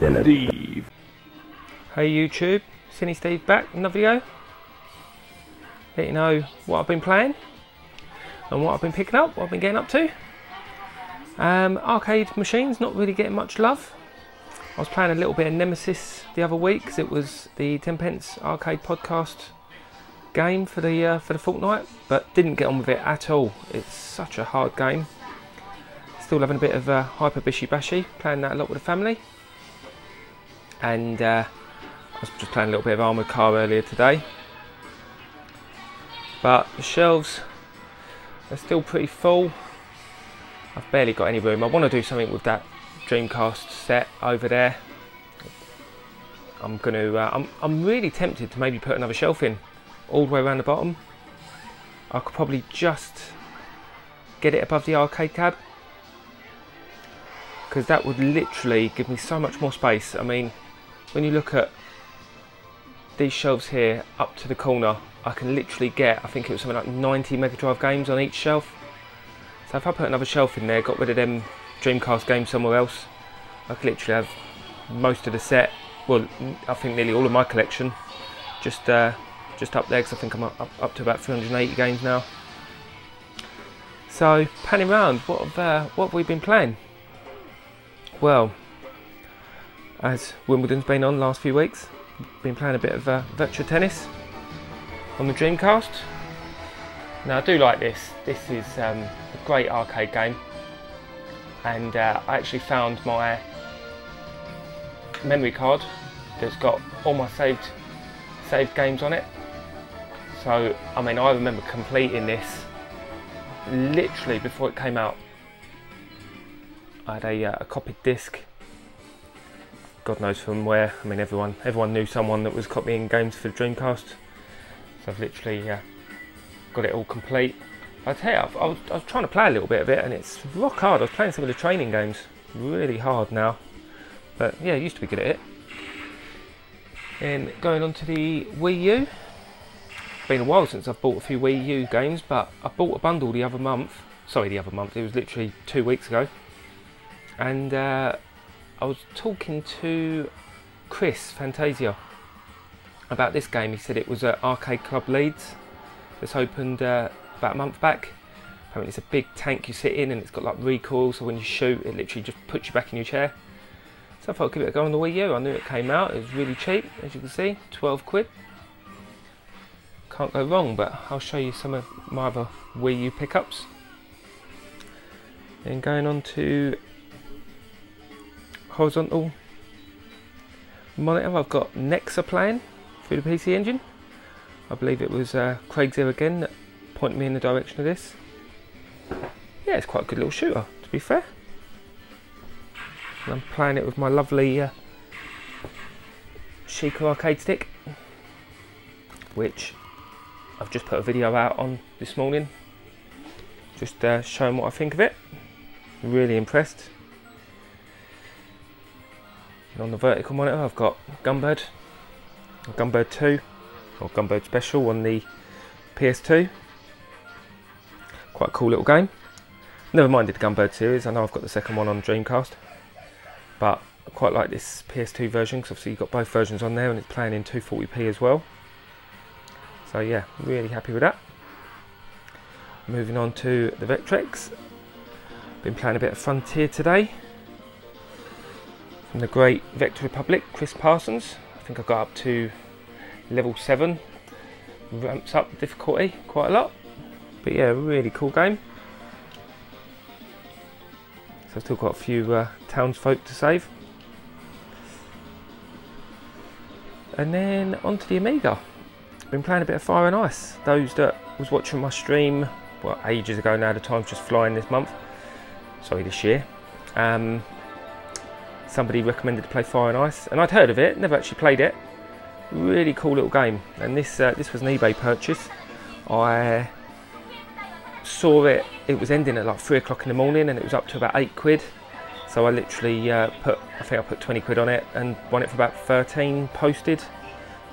Sinisteve. Hey YouTube, Sinisteve back, another video. Let you know what I've been playing and what I've been picking up, what I've been getting up to. Arcade machines not really getting much love. I was playing a little bit of Nemesis the other week because it was the 10 pence arcade podcast game for the fortnight, but didn't get on with it at all. It's such a hard game. Still having a bit of hyper bishy bashy, playing that a lot with the family. And I was just playing a little bit of Armoured Car earlier today. But the shelves are still pretty full. I've barely got any room. I want to do something with that Dreamcast set over there. I'm really tempted to maybe put another shelf in all the way around the bottom. I could probably just get it above the arcade cab, because that would literally give me so much more space. I mean, when you look at these shelves here up to the corner, I can literally get, I think it was something like 90 Megadrive games on each shelf. So if I put another shelf in there, got rid of them Dreamcast games somewhere else, I could literally have most of the set, well, I think nearly all of my collection, just up there, because I think I'm up to about 380 games now. So, panning around, what have we been playing? Well, as Wimbledon's been on the last few weeks, been playing a bit of virtual tennis on the Dreamcast. Now I do like this. This is a great arcade game, and I actually found my memory card that's got all my saved games on it. So I mean, I remember completing this literally before it came out. I had a copied disc. God knows from where. I mean, everyone knew someone that was copying games for the Dreamcast. So I've literally got it all complete. I tell you, I was trying to play a little bit of it, and it's rock hard. I was playing some of the training games, really hard now. But yeah, I used to be good at it. And going on to the WiiU. Been a while since I've bought a few WiiU games, but I bought a bundle the other month. Sorry, the other month. It was literally 2 weeks ago. And I was talking to Chris Fantasia about this game. He said it was at Arcade Club Leeds. It's opened about a month back. Apparently it's a big tank you sit in, and it's got like recoil, so when you shoot it literally just puts you back in your chair. So I thought I'd give it a go on the Wii U. I knew it came out. It was really cheap, as you can see, 12 quid. Can't go wrong, but I'll show you some of my other Wii U pickups. Then going on to horizontal monitor, I've got Nexa playing through the PC Engine. I believe it was Craig's here again that pointed me in the direction of this. Yeah, it's quite a good little shooter, to be fair. And I'm playing it with my lovely Sheikah arcade stick, which I've just put a video out on this morning, just showing what I think of it. Really impressed. And on the vertical monitor I've got Gunbird 2, or Gunbird Special on the PS2. Quite a cool little game. Never minded the Gunbird series. I know I've got the second one on Dreamcast, but I quite like this PS2 version, because obviously you've got both versions on there, and it's playing in 240p as well. So yeah, really happy with that. Moving on to the Vectrex. Been playing a bit of Frontier today, from the great Vector Republic, Chris Parsons. I think I got up to level 7. Ramps up the difficulty quite a lot. But yeah, really cool game. So I've still got a few townsfolk to save. And then onto the Amiga. Been playing a bit of Fire and Ice. Those that was watching my stream, well, ages ago now, the time's just flying this month. Sorry, this year. Somebody recommended to play Fire and Ice, and I'd heard of it, never actually played it. Really cool little game. And this was an eBay purchase. I saw it was ending at like 3 o'clock in the morning, and it was up to about 8 quid. So I literally I think I put 20 quid on it and won it for about 13 posted.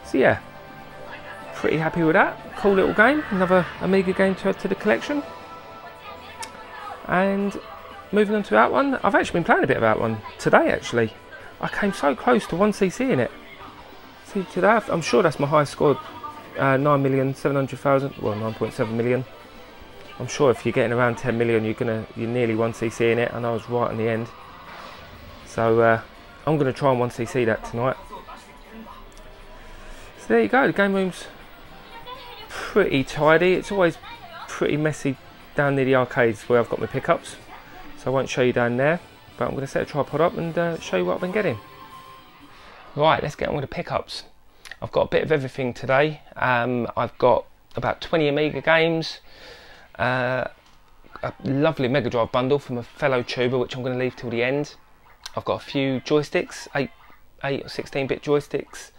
So yeah, pretty happy with that. Cool little game, another Amiga game to add to the collection. And moving on to Outrun, I've actually been playing a bit of Outrun today actually. I came so close to 1cc in it. See, to that, I'm sure that's my highest score, 9,700,000, well 9.7 million. I'm sure if you're getting around 10 million, you're nearly 1cc in it, and I was right in the end. So I'm going to try and 1cc that tonight. So there you go, the game room's pretty tidy. It's always pretty messy down near the arcades where I've got my pickups, so I won't show you down there, but I'm going to set a tripod up and show you what I've been getting. Right, let's get on with the pickups. I've got a bit of everything today. I've got about 20 Amiga games, a lovely Megadrive bundle from a fellow tuber which I'm going to leave till the end. I've got a few joysticks, 8 or 16-bit joysticks,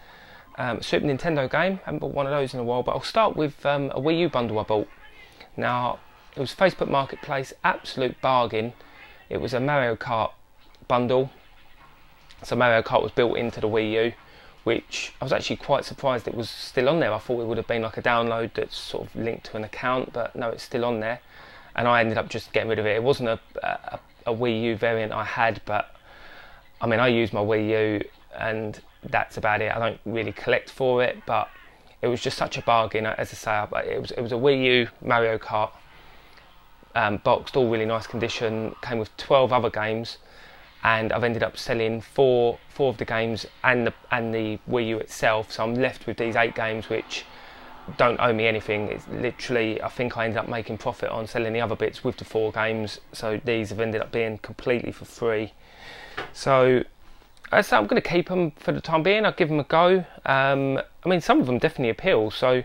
a Super Nintendo game. I haven't bought one of those in a while, but I'll start with a WiiU bundle I bought. Now, it was Facebook Marketplace, absolute bargain. It was a Mario Kart bundle. So Mario Kart was built into the WiiU, which I was actually quite surprised it was still on there. I thought it would have been like a download that's sort of linked to an account, but no, it's still on there. And I ended up just getting rid of it. It wasn't a WiiU variant I had, but I mean, I use my WiiU and that's about it. I don't really collect for it, but it was just such a bargain. As I say, it was a WiiU Mario Kart boxed, all really nice condition. Came with 12 other games, and I've ended up selling four of the games and the Wii U itself. So I'm left with these 8 games which don't owe me anything. It's literally, I think I ended up making profit on selling the other bits with the 4 games. So these have ended up being completely for free. So I'm going to keep them for the time being. I'll give them a go. I mean, some of them definitely appeal. So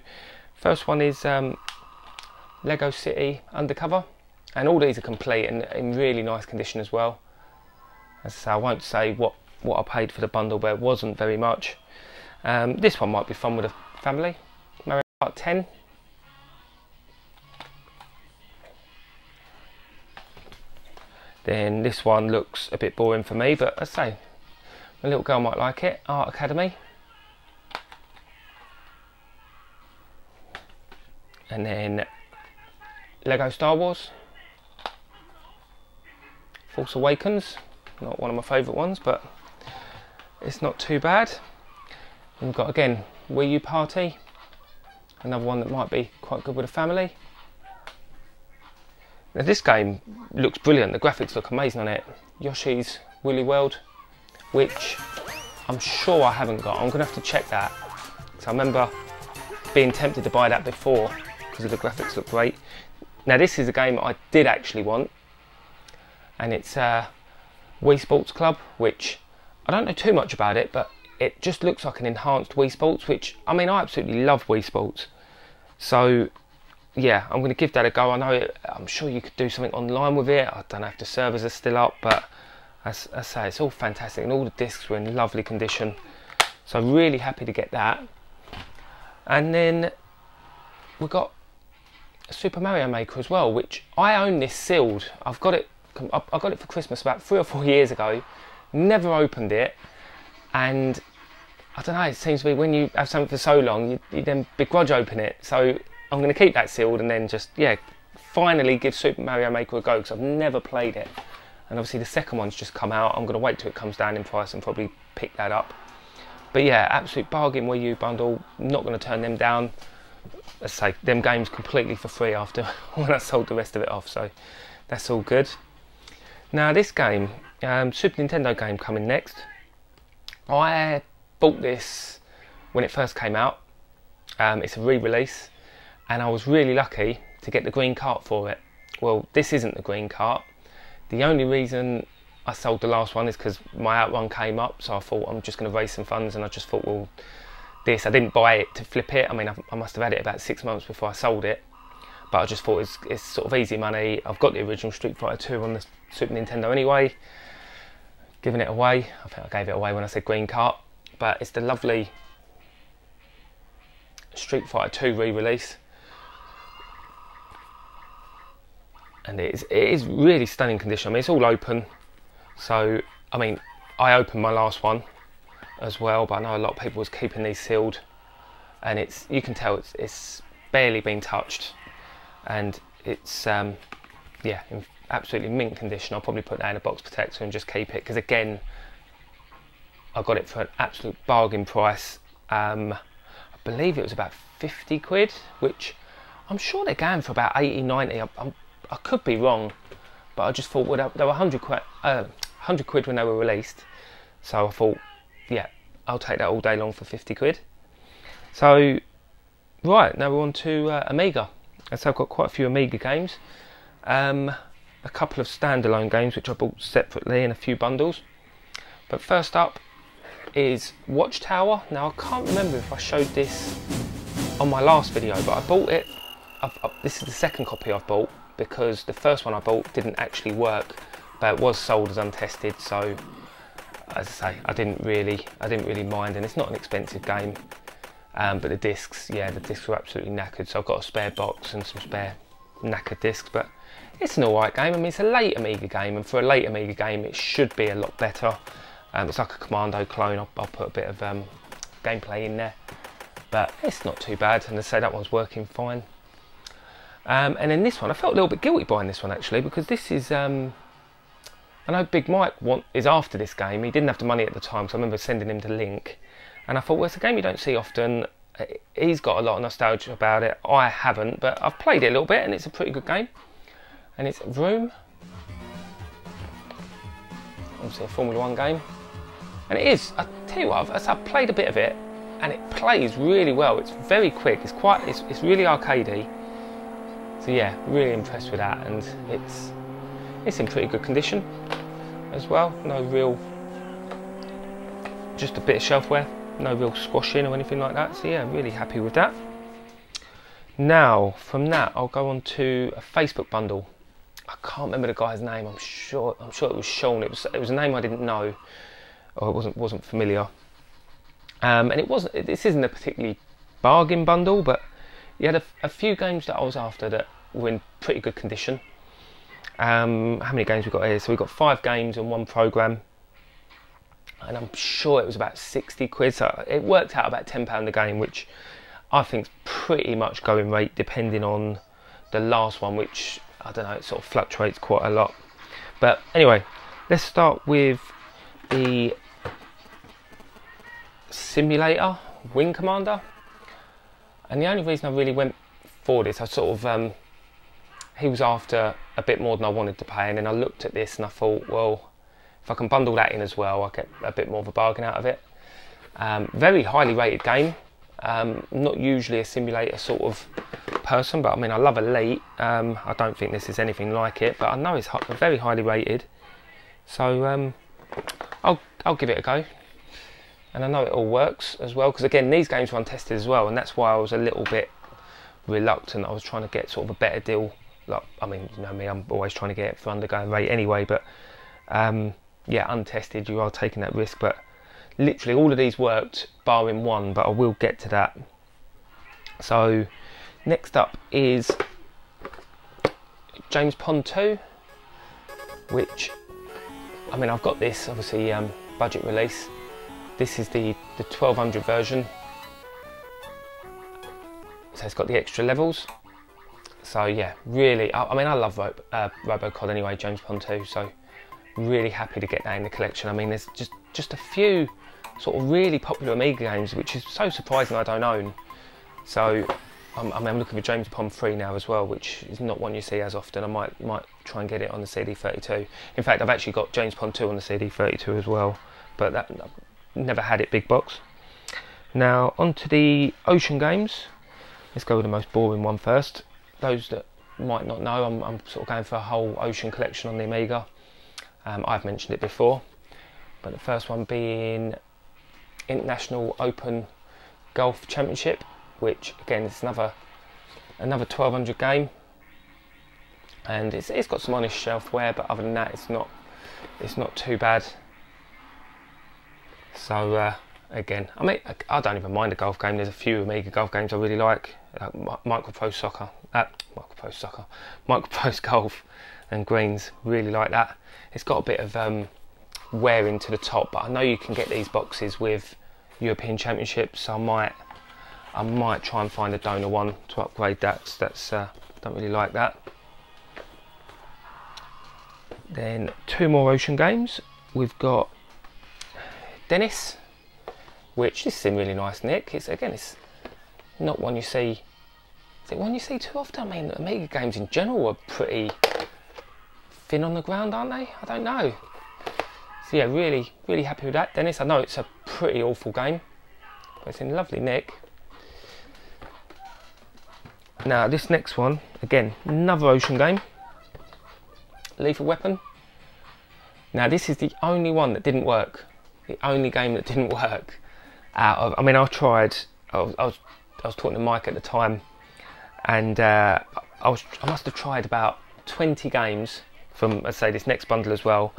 first one is Lego City Undercover, and all these are complete and in really nice condition as well. As I say, I won't say what I paid for the bundle, but it wasn't very much. This one might be fun with a family. Mario Kart 10. Then this one looks a bit boring for me, but as I say, my little girl might like it. Art Academy. And then Lego Star Wars. Force Awakens. Not one of my favourite ones, but it's not too bad. And we've got, again, Wii U Party. Another one that might be quite good with a family. Now this game looks brilliant. The graphics look amazing on it. Yoshi's Woolly World, which I'm sure I haven't got. I'm going to have to check that. So I remember being tempted to buy that before because the graphics look great. Now this is a game I did actually want, and it's Wii Sports Club, which I don't know too much about it, but it just looks like an enhanced Wii Sports, which, I mean, I absolutely love Wii Sports. So yeah, I'm going to give that a go. I know I'm sure you could do something online with it. I don't know if the servers are still up, but as I say, it's all fantastic, and all the discs were in lovely condition. So I'm really happy to get that. And then we've got Super Mario Maker as well, which I own this sealed. I got it for Christmas about 3 or 4 years ago. Never opened it, and I don't know, it seems to be when you have something for so long, you then begrudge open it. So I'm going to keep that sealed and then just, yeah, finally give Super Mario Maker a go, because I've never played it. And obviously the second one's just come out. I'm going to wait till it comes down in price and probably pick that up. But yeah, absolute bargain Wii U bundle. Not going to turn them down. Let's say them games completely for free after when I sold the rest of it off. So that's all good. Now this game, Super Nintendo game coming next. I bought this when it first came out. It's a re-release, and I was really lucky to get the green cart for it. Well, this isn't the green cart. The only reason I sold the last one is because my outrun came up, so I thought I'm just going to raise some funds, and I just thought, well, I didn't buy it to flip it. I mean, I must have had it about 6 months before I sold it, but I just thought it's sort of easy money. I've got the original Street Fighter 2 on the Super Nintendo anyway. Giving it away. I think I gave it away when I said green cart, but it's the lovely Street Fighter 2 re-release, and it is really stunning condition. I mean, it's all open, so I mean, I opened my last one as well, but I know a lot of people was keeping these sealed, and you can tell it's barely been touched, and it's yeah, in absolutely mint condition. I'll probably put that in a box protector and just keep it, because again, I got it for an absolute bargain price. I believe it was about 50 quid, which I'm sure they're going for about 80, 90. I could be wrong, but I just thought, well, they were 100 quid when they were released. So I thought, yeah, I'll take that all day long for 50 quid. So, right, now we're on to Amiga. And so I've got quite a few Amiga games. A couple of standalone games which I bought separately in a few bundles. But first up is Watchtower. Now I can't remember if I showed this on my last video, but I bought it. This is the second copy I've bought because the first one I bought didn't actually work, but it was sold as untested. So, as I say, I didn't really mind, and it's not an expensive game. But the discs, yeah, the discs were absolutely knackered. So I've got a spare box and some spare knackered discs, but it's an alright game. I mean, it's a late Amiga game, and for a late Amiga game, it should be a lot better. It's like a Commando clone. I'll put a bit of gameplay in there, but it's not too bad. And I say that one's working fine. And then this one, I felt a little bit guilty buying this one actually, because this is, I know Big Mike is after this game. He didn't have the money at the time, so I remember sending him the link. And I thought, well, it's a game you don't see often. He's got a lot of nostalgia about it. I haven't, but I've played it a little bit, and it's a pretty good game. And it's Vroom. Obviously a Formula 1 game. And it is, I tell you what, I've played a bit of it, and it plays really well. It's very quick, it's really arcadey. So yeah, really impressed with that, and it's in pretty good condition as well. No real, just a bit of shelfware, no real squashing or anything like that. So yeah, really happy with that. Now, from that, I'll go on to a Facebook bundle. I can't remember the guy's name. I'm sure it was Sean. It was a name I didn't know, or it wasn't familiar. And this isn't a particularly bargain bundle, but he had a few games that I was after that were in pretty good condition. How many games we got here? So we got 5 games and 1 program, and I'm sure it was about 60 quid. So it worked out about £10 a game, which I think is pretty much going rate, depending on the last one, which I don't know, it sort of fluctuates quite a lot. But anyway, let's start with the simulator, Wing Commander. And the only reason I really went for this, I sort of, he was after a bit more than I wanted to pay, and then I looked at this and I thought, well, if I can bundle that in as well, I'll get a bit more of a bargain out of it. Very highly rated game. Not usually a simulator sort of person, but I mean, I love Elite. I don't think this is anything like it, but I know it's very highly rated. So I'll give it a go. And I know it all works as well, because again, these games were untested as well, and that's why I was a little bit reluctant. I was trying to get sort of a better deal. Like, I mean, you know me, I'm always trying to get it for undergoing rate anyway, but yeah, untested, you are taking that risk. But literally all of these worked, barring one, but I will get to that. So next up is James Pond 2, which, I mean, I've got this, obviously budget release. This is the 1200 version, so it's got the extra levels. So yeah, really, I mean, I love Robocod anyway, James Pond 2, so really happy to get that in the collection. I mean, there's just a few sort of really popular Amiga games, which is so surprising I don't own. So I'm looking for James Pond 3 now as well, which is not one you see as often. I might try and get it on the CD32. In fact, I've actually got James Pond 2 on the CD32 as well, but that never had it big box. Now onto the Ocean games. Let's go with the most boring one first. Those that might not know, I'm sort of going for a whole Ocean collection on the Amiga. I've mentioned it before, but the first one being International Open Golf Championship, which again is another 1200 game, and it's got some honest shelfware, but other than that, it's not too bad. So again, I mean, I don't even mind a golf game. There's a few Amiga golf games I really like, Microprose Golf and Greens. Really like that. It's got a bit of wear into the top, but I know you can get these boxes with European Championships, so I might try and find a donor one to upgrade that. Don't really like that. Then 2 more Ocean games. We've got Dennis, which this is in really nice nick. It's not one you see. Is it one you see too often? I mean, Amiga games in general are pretty thin on the ground, aren't they? I don't know. So yeah, really happy with that, Dennis. I know it's a pretty awful game, but it's in lovely nick. Now this next one, again, another Ocean game, Lethal Weapon. Now this is the only one that didn't work. The only game that didn't work out of. I mean, I tried. I was talking to Mike at the time, and I must have tried about 20 games from, let's say, this next bundle as well.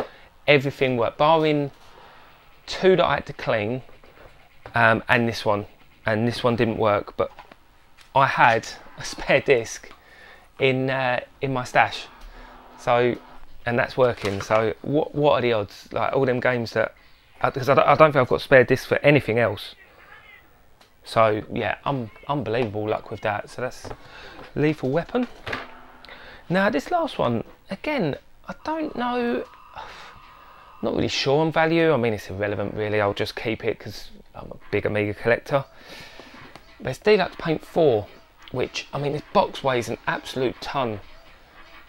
Everything worked, barring 2 that I had to clean, and this one didn't work. But I had a spare disc in my stash, so, and that's working. So what are the odds? Like all them games that, because I don't think I've got spare discs for anything else. So yeah, unbelievable luck with that. So that's Lethal Weapon. Now this last one, again, I don't know, not really sure on value. I mean, it's irrelevant really. I'll just keep it because I'm a big Amiga collector. There's Deluxe Paint 4, which, I mean, this box weighs an absolute ton.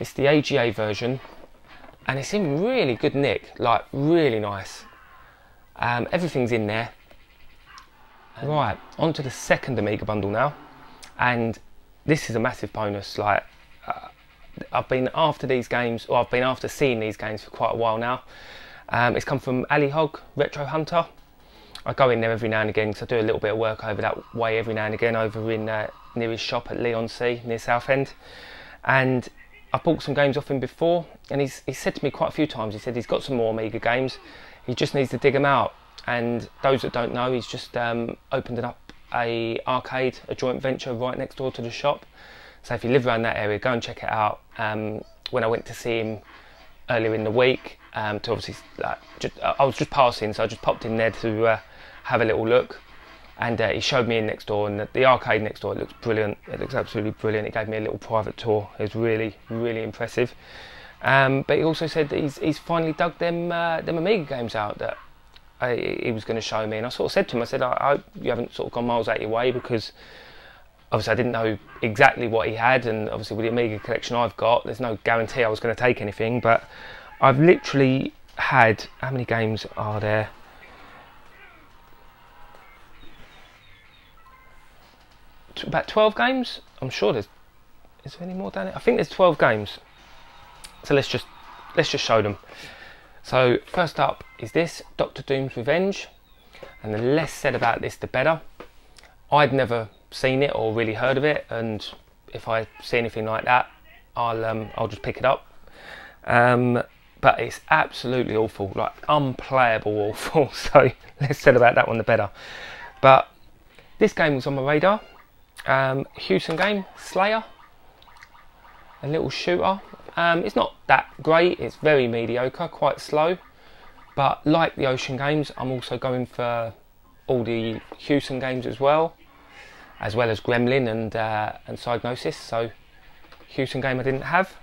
It's the AGA version, and it's in really good nick, like really nice. Everything's in there. Right, on to the second Amiga bundle now, and this is a massive bonus. Like, I've been after these games, or I've been after seeing these games for quite a while now. It's come from Ali Hogg, Retro Hunter. I go in there every now and again, because I do a little bit of work over that way every now and again, over in near his shop at Leon C, near Southend. And I've bought some games off him before, and he's said to me quite a few times, he said he's got some more Amiga games, he just needs to dig them out. And those that don't know, he's just opened up a arcade, a joint venture right next door to the shop. So if you live around that area, go and check it out. When I went to see him earlier in the week, to obviously, I was just passing, so I just popped in there to have a little look, and he showed me in next door, and the arcade next door, it looks brilliant. It looks absolutely brilliant. He gave me a little private tour. It was really impressive. But he also said that he's finally dug them Amiga games out that he was going to show me, and I sort of said to him, I said, I hope you haven't sort of gone miles out of your way, because obviously I didn't know exactly what he had, and obviously with the Amiga collection I've got, there's no guarantee I was going to take anything. But I've literally had, how many games are there? About 12 games. I'm sure is there any more down there? I think there's 12 games. So let's just show them. So first up is this, Dr. Doom's Revenge, and the less said about this the better. I'd never seen it or really heard of it, and if I see anything like that, I'll just pick it up. But it's absolutely awful, like unplayable awful. So less said about that one the better. But this game was on my radar. Houston game, Slayer, a little shooter. It's not that great, it's very mediocre, quite slow, but like the Ocean games, I'm also going for all the Houston games as well as Gremlin and Psygnosis. So Houston game I didn't have,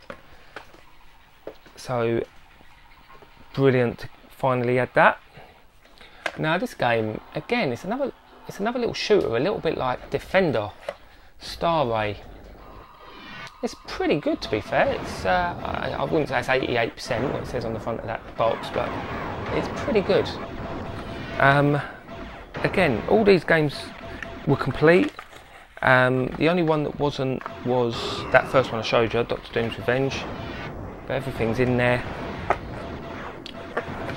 so brilliant to finally add that. Now this game, again, it's another little shooter, a little bit like Defender, Star Ray. It's pretty good, to be fair. It's I wouldn't say it's 88% what it says on the front of that box, but it's pretty good. Again, all these games were complete. The only one that wasn't was that first one I showed you, Dr. Doom's Revenge. But everything's in there.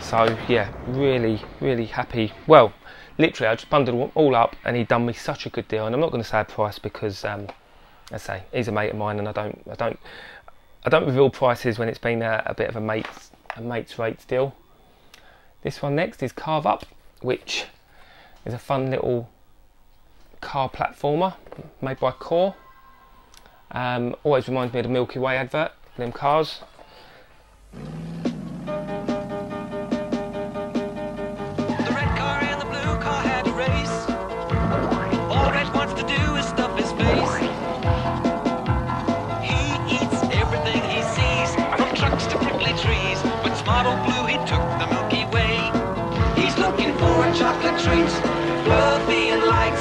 So yeah, really happy. Well, literally, I just bundled them all up, and he'd done me such a good deal. And I'm not going to say a price because, I say, he's a mate of mine, and I don't reveal prices when it's been a bit of a mate's rates deal. This one next is Carve Up, which is a fun little car platformer made by Core. Always reminds me of the Milky Way advert, them cars. Model blue, he took the Milky Way. He's looking for a chocolate treat, fluffy and light,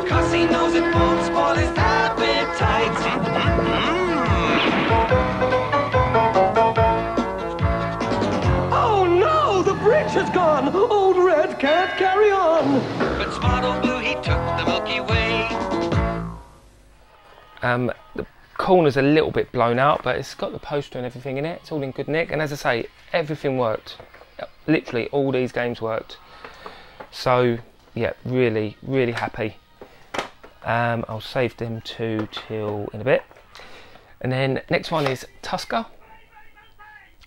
'cause he knows it won't spoil his appetite. Oh no, the bridge has gone. Old Red can't carry on. But Smart Old Blue, he took the Milky Way. The corner's a little bit blown out, but it's got the poster and everything in it. It's all in good nick, and as I say, everything worked. Literally all these games worked. So yeah, really happy. I'll save them two till in a bit. And then next one is Tusker,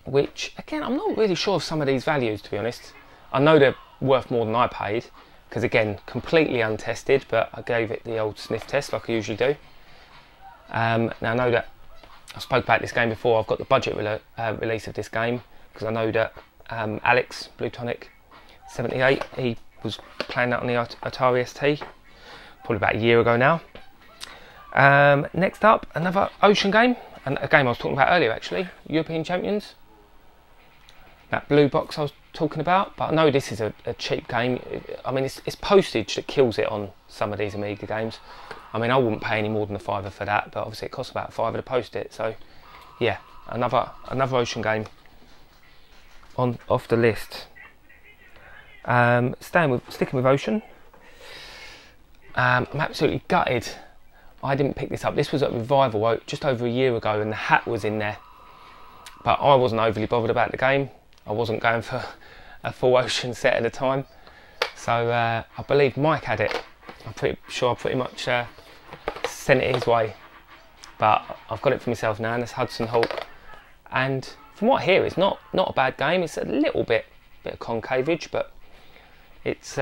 which again, I'm not really sure of some of these values, to be honest. I know they're worth more than I paid, because again, completely untested, but I gave it the old sniff test like I usually do. Now I know that I spoke about this game before. I've got the budget release of this game, because I know that Alex, Blue Tonic 78, he was playing that on the Atari ST probably about a year ago now. Next up, another Ocean game, and a game I was talking about earlier actually, European Champions. That blue box I was talking about, but I know this is a cheap game. I mean, it's postage that kills it on some of these Amiga games. I mean, I wouldn't pay any more than a £5 for that, but obviously it costs about £5 to post it. So yeah, another Ocean game off the list. Sticking with Ocean, I'm absolutely gutted I didn't pick this up. This was at Revival just over a year ago, and the hat was in there, but I wasn't overly bothered about the game. I wasn't going for a full Ocean set at the time, so I believe Mike had it. I'm pretty sure I pretty much sent it his way, but I've got it for myself now, and it's Hudson Hawk. And from what I hear, it's not a bad game. It's a little bit of concavage, but it's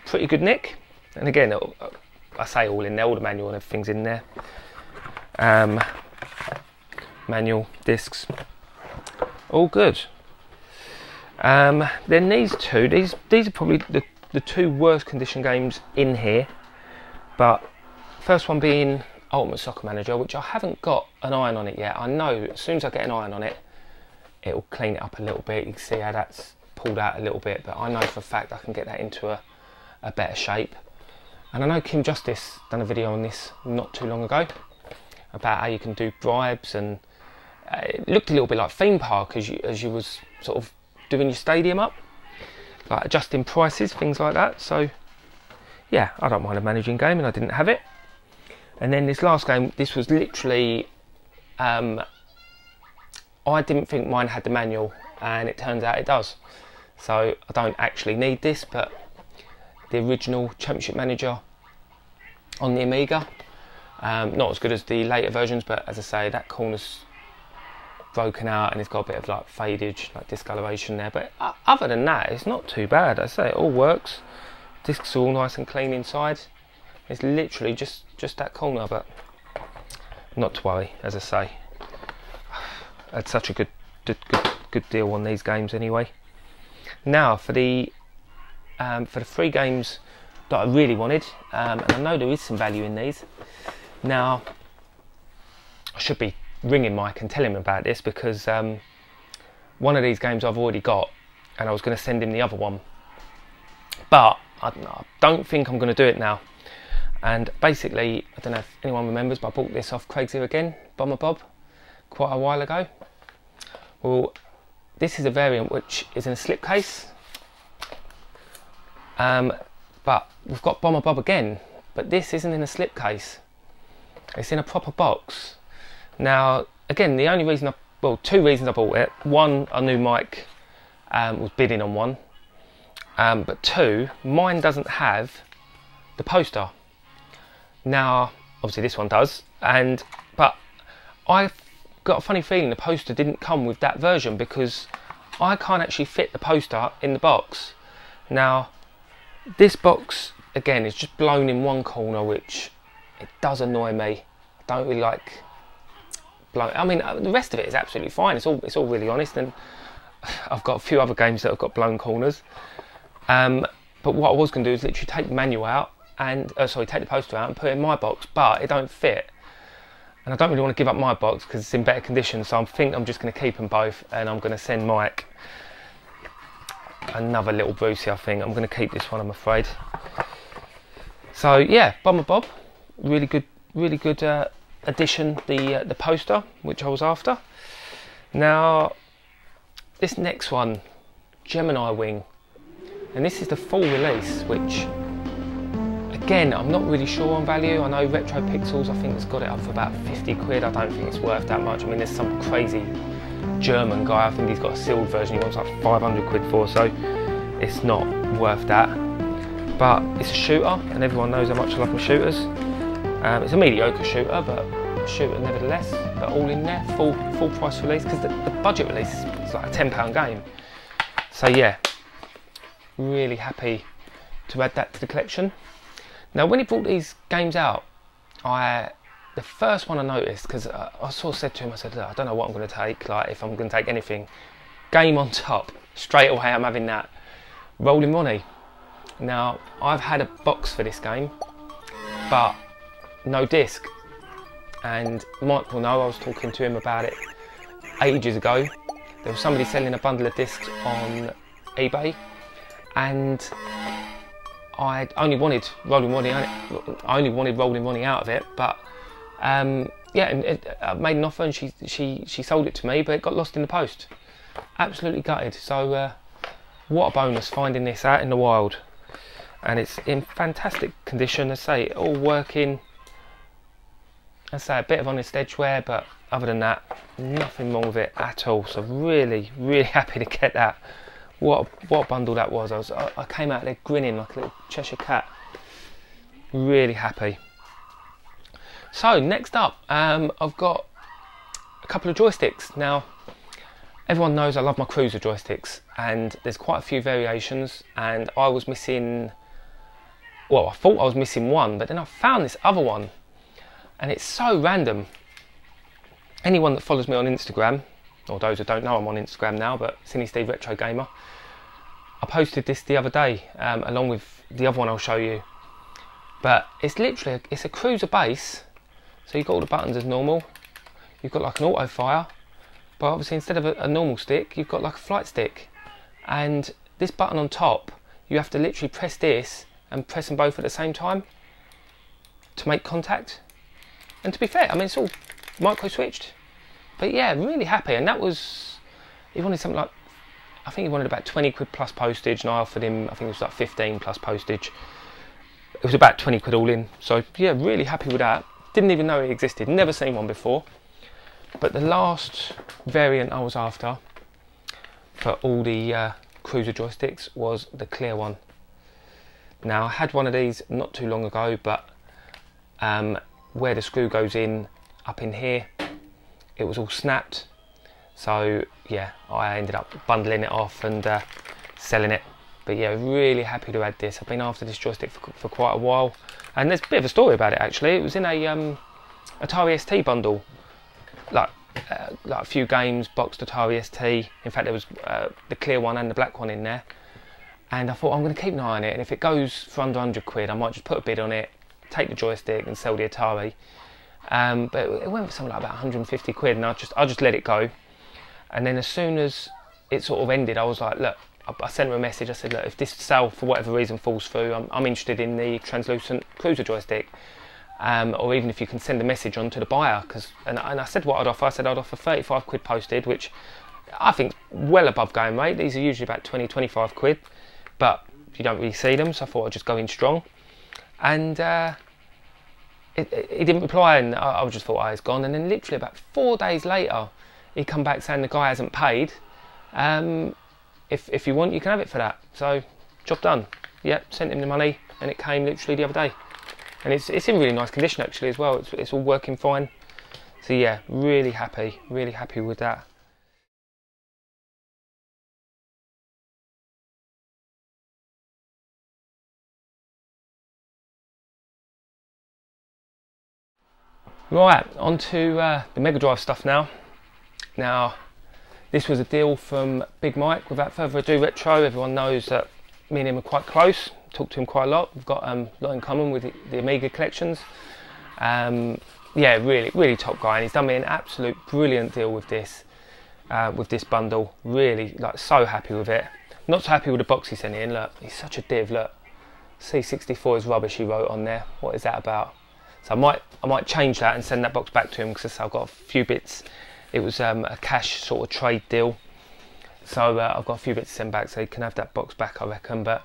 pretty good nick. And again, I say all in there, all the manual and everything's in there. Manual, discs, all good. Then these two, these are probably the two worst condition games in here. But first one being Ultimate Soccer Manager, which I haven't got an iron on it yet. I know as soon as I get an iron on it, it'll clean it up a little bit. You can see how that's pulled out a little bit, but I know for a fact I can get that into a better shape. And I know Kim Justice done a video on this not too long ago about how you can do bribes, and it looked a little bit like Theme Park as you was sort of doing your stadium up, like adjusting prices, things like that. So yeah, I don't mind a managing game, and I didn't have it. And then this last game, this was literally, I didn't think mine had the manual, and it turns out it does. So I don't actually need this, but the original Championship Manager on the Amiga, not as good as the later versions, but as I say, that corner's broken out and it's got a bit of like fadage, like discoloration there. But other than that, it's not too bad. I say it all works. Discs are all nice and clean inside. It's literally just that corner, but not to worry. As I say, I had such a good deal on these games anyway. Now for the 3 games that I really wanted, and I know there is some value in these. Now I should be ringing Mike and telling him about this, because one of these games I've already got, and I was going to send him the other one, but I don't think I'm going to do it now. And basically, I don't know if anyone remembers, but I bought this off Craig's Here Again, Bomber Bob, quite a while ago. Well, this is a variant which is in a slipcase, but we've got Bomber Bob again, but this isn't in a slipcase. It's in a proper box. Now, again, the only reason well, 2 reasons I bought it. One, I knew Mike was bidding on one, but 2, mine doesn't have the poster. Now, obviously this one does, but I've got a funny feeling the poster didn't come with that version, because I can't actually fit the poster in the box. Now, this box, again, is just blown in one corner, which it does annoy me. I don't really like blown. I mean, the rest of it is absolutely fine. It's all really honest, and I've got a few other games that have got blown corners. But what I was going to do is literally take the manual out, and take the poster out and put it in my box, but it don't fit. And I don't really want to give up my box because it's in better condition, so I think I'm just going to keep them both, and I'm going to send Mike another little Brucey, I think. I'm going to keep this one, I'm afraid. So yeah, Bomber Bob, really good addition. The poster, which I was after. Now, this next one, Gemini Wing, and this is the full release, which again, I'm not really sure on value. I know Retro Pixels, I think, has got it up for about 50 quid. I don't think it's worth that much. I mean, there's some crazy German guy, I think he's got a sealed version, he wants like 500 quid for, so it's not worth that. But it's a shooter, and everyone knows how much I love my shooters. It's a mediocre shooter, but a shooter nevertheless. But all in there, full price release, because the budget release is like a £10 game. So yeah, really happy to add that to the collection. Now, when he brought these games out, the first one I noticed, because I sort of said to him, I said, look, I don't know what I'm going to take, like if I'm going to take anything. Game on top, straight away I'm having that. Rolling Ronnie. Now, I've had a box for this game, but no disc. And Mike will know, I was talking to him about it ages ago. There was somebody selling a bundle of discs on eBay, and I only wanted Rolling Ronnie. I only wanted Rolling Ronnie out of it, but yeah, I made an offer, and she sold it to me, but it got lost in the post. Absolutely gutted. So what a bonus finding this out in the wild, and it's in fantastic condition. I say, all working. I say a bit of honest edge wear, but other than that, nothing wrong with it at all. So really happy to get that. What a bundle that was. I came out there grinning like a little Cheshire cat. Really happy. So next up, I've got a couple of joysticks. Now, everyone knows I love my cruiser joysticks, and there's quite a few variations, and I was missing, well, I thought I was missing one, but then I found this other one, and it's so random. Anyone that follows me on Instagram, or those who don't know, I'm on Instagram now, but Sinisteve Retro Gamer, I posted this the other day, along with the other one I'll show you. But it's literally, it's a cruiser base, so you've got all the buttons as normal. You've got like an auto fire, but obviously instead of a normal stick, you've got like a flight stick. And this button on top, you have to literally press this and press them both at the same time to make contact. And to be fair, I mean, it's all micro switched. But yeah, really happy. And that was, he wanted something like, I think he wanted about 20 quid plus postage, and I offered him, I think it was like 15 plus postage. It was about 20 quid all in. So yeah, really happy with that. Didn't even know it existed, never seen one before. But the last variant I was after for all the cruiser joysticks was the clear one. Now, I had one of these not too long ago, but where the screw goes in, up in here, it was all snapped. So yeah, I ended up bundling it off and selling it. But yeah, really happy to add this. I've been after this joystick for quite a while, and there's a bit of a story about it actually. It was in a Atari ST bundle, like a few games, boxed Atari ST. In fact, there was the clear one and the black one in there. And I thought, I'm going to keep an eye on it, and if it goes for under 100 quid, I might just put a bid on it, take the joystick and sell the Atari. But it went for something like about 150 quid, and I just let it go. And then as soon as it sort of ended, I was like, look, I sent her a message. I said, look, if this sale for whatever reason falls through, I'm interested in the translucent cruiser joystick, or even if you can send a message on to the buyer. And I said what I'd offer. I said I'd offer 35 quid posted, which I think well above going rate. These are usually about 20-25 quid, but you don't really see them, so I thought I'd just go in strong. And he didn't reply, and I just thought, oh, it's gone. And then literally about 4 days later, he come back saying the guy hasn't paid. If you want, you can have it for that. So, job done. Yep, sent him the money, and it came literally the other day. And it's in really nice condition actually as well. It's all working fine. So yeah, really happy with that. Right, on to the Megadrive stuff now. Now, this was a deal from Big Mike. Without further ado, Retro, everyone knows that me and him are quite close. Talk to him quite a lot. We've got a lot in common with the Amiga collections. Yeah, really top guy, and he's done me an absolute brilliant deal with this bundle. Really, like, so happy with it. Not so happy with the box he sent in. Look, he's such a div. Look, C64 is rubbish, he wrote on there. What is that about? So I might change that and send that box back to him, because I've got a few bits. It was a cash sort of trade deal, so I've got a few bits to send back, so he can have that box back, I reckon. But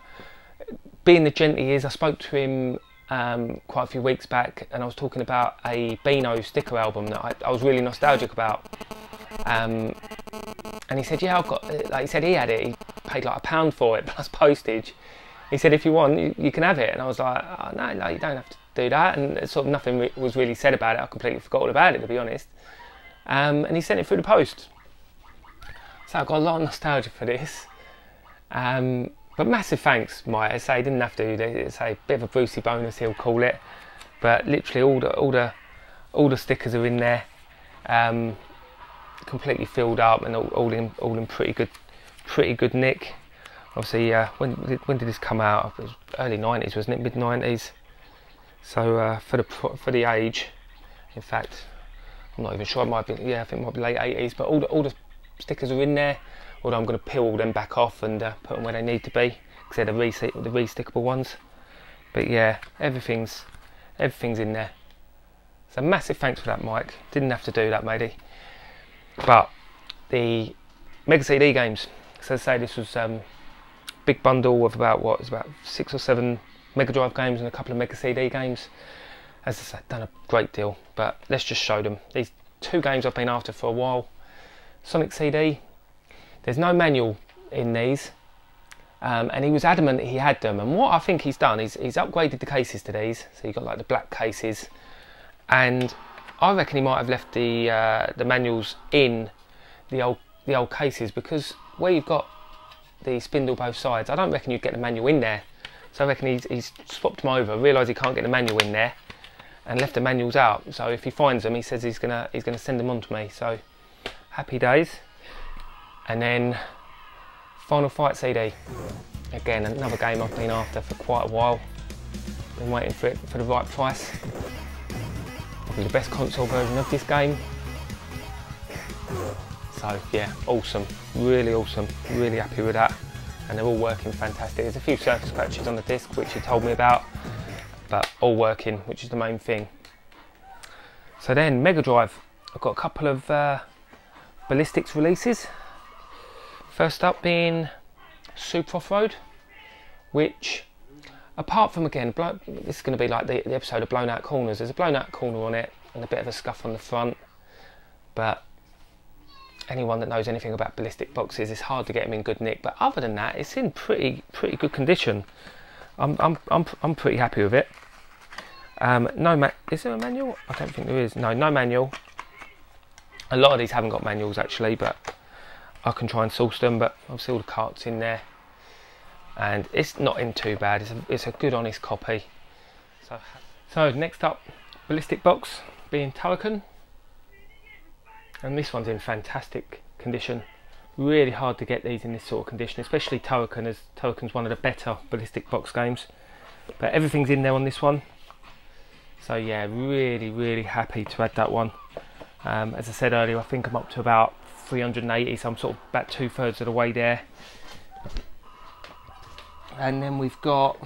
being the gent he is, I spoke to him quite a few weeks back, and I was talking about a Beano sticker album that I was really nostalgic about. And he said, yeah, I've got, like he said he had it, he paid like £1 for it plus postage. He said, if you want, you can have it. And I was like, oh, no, you don't have to do that. And sort of nothing was really said about it. I completely forgot all about it, to be honest. And he sent it through the post. So I've got a lot of nostalgia for this. But massive thanks, Mike. I say he didn't have to. It's a bit of a Brucey bonus, he'll call it. But literally all the stickers are in there, completely filled up and all in pretty good nick. Obviously, when did this come out? It was early 90s, wasn't it? Mid 90s. So for the age, in fact, I'm not even sure. It might be, yeah, I think it might be late 80s. But all the stickers are in there. Although I'm going to peel them back off and put them where they need to be, because they're the restickable ones. But yeah, everything's in there. So massive thanks for that, Mike. Didn't have to do that, matey. But the Mega CD games. So as I say, this was big bundle of about 6 or 7 Mega Drive games and a couple of Mega CD games. As I say, done a great deal. But let's just show them. These 2 games I've been after for a while. Sonic CD. There's no manual in these, and he was adamant that he had them. And what I think he's done is he's upgraded the cases to these. So you've got like the black cases, and I reckon he might have left the manuals in the old cases, because where you've got the spindle both sides, I don't reckon you'd get the manual in there. So I reckon he's swapped them over, realised he can't get the manual in there, and left the manuals out. So if he finds them, he says he's gonna send them on to me. So happy days. And then Final Fight CD. Again, another game I've been after for quite a while. Been waiting for it for the right price. Probably the best console version of this game. So yeah, awesome, really awesome, really happy with that. And they're all working fantastic. There's a few surface scratches on the disc, which he told me about, but all working, which is the main thing. So then Mega Drive, I've got a couple of ballistics releases. First up being Super Off-Road, which, apart from, again, this is going to be like the episode of Blown Out Corners. There's a blown out corner on it and a bit of a scuff on the front, but anyone that knows anything about ballistic boxes, it's hard to get them in good nick. But other than that, it's in pretty good condition. I'm pretty happy with it. Is there a manual? I don't think there is. No manual. A lot of these haven't got manuals actually, but I can try and source them. But obviously all the carts in there, and it's not in too bad. It's a good honest copy. So next up, ballistic box being Turrican, and this one's in fantastic condition. Really hard to get these in this sort of condition, especially Turrican, as Turrican's one of the better ballistic box games. But everything's in there on this one. So yeah, really happy to add that one. As I said earlier, I think I'm up to about 380, so I'm sort of about 2/3 of the way there. And then we've got,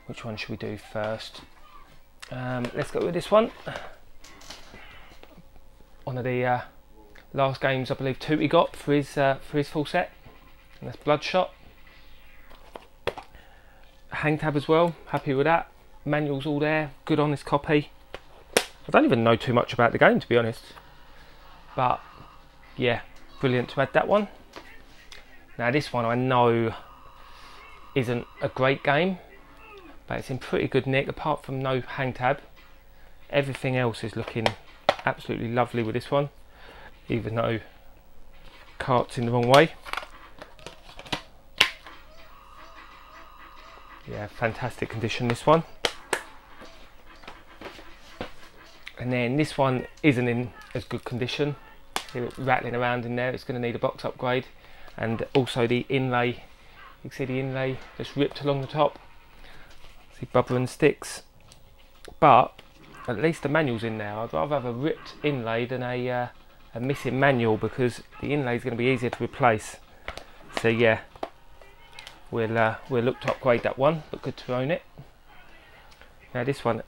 which one should we do first? Let's go with this one. One of the last games I believe Tootie got for his full set, and that's Bloodshot. Hang tab as well, happy with that. Manual's all there, good honest copy. I don't even know too much about the game, to be honest, but yeah, brilliant to add that one. Now this one I know isn't a great game, but it's in pretty good nick. Apart from no hang tab, everything else is looking absolutely lovely with this one, even though cart's in the wrong way. Yeah, fantastic condition, this one. And then this one isn't in as good condition. It's rattling around in there. It's going to need a box upgrade, and also the inlay. You can see the inlay just ripped along the top. See bubble and sticks, but at least the manual's in there. I'd rather have a ripped inlay than a missing manual, because the inlay is going to be easier to replace. So yeah, we'll look to upgrade that one, but good to own it. Now this one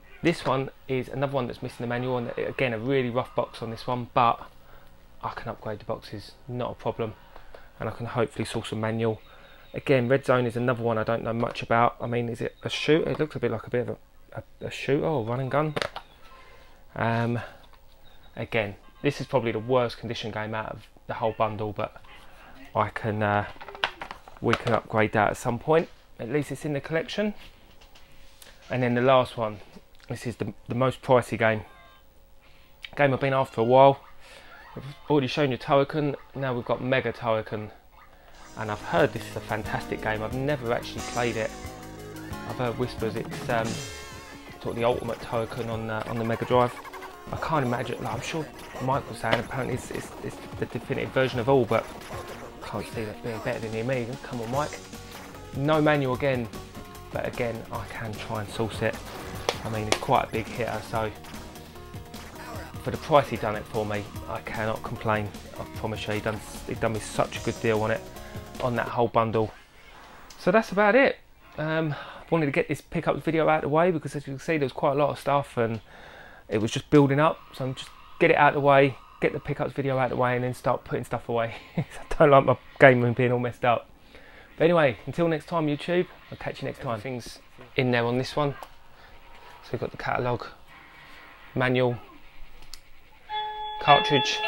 is another one that's missing the manual, and again a really rough box on this one, but I can upgrade the boxes, not a problem, and I can hopefully source a manual. Again, Red Zone is another one I don't know much about. I mean, is it a shooter? It looks a bit like a bit of a shooter or run and gun. Again, this is probably the worst condition game out of the whole bundle, but I can we can upgrade that at some point. At least it's in the collection. And then the last one, this is the most pricey game I've been after a while. I've already shown you Token, now we've got Mega Token, and I've heard this is a fantastic game. I've never actually played it. I've heard whispers it's sort of the ultimate Token on the Megadrive. I can't imagine, like, I'm sure Mike was saying apparently it's the definitive version of all, but I can't see that being better than the Amiga. Come on, Mike. No manual again, but again I can try and source it. I mean, it's quite a big hitter, so for the price he done it for me, I cannot complain. I promise you, he done me such a good deal on it, on that whole bundle. So that's about it. I wanted to get this pickup video out of the way because, as you can see, there's quite a lot of stuff and it was just building up. So I'm just get it out of the way, get the pickups video out of the way, and then start putting stuff away. I don't like my game room being all messed up. But anyway, until next time, YouTube, I'll catch you next time. Things in there on this one. So we've got the catalogue, manual, cartridge,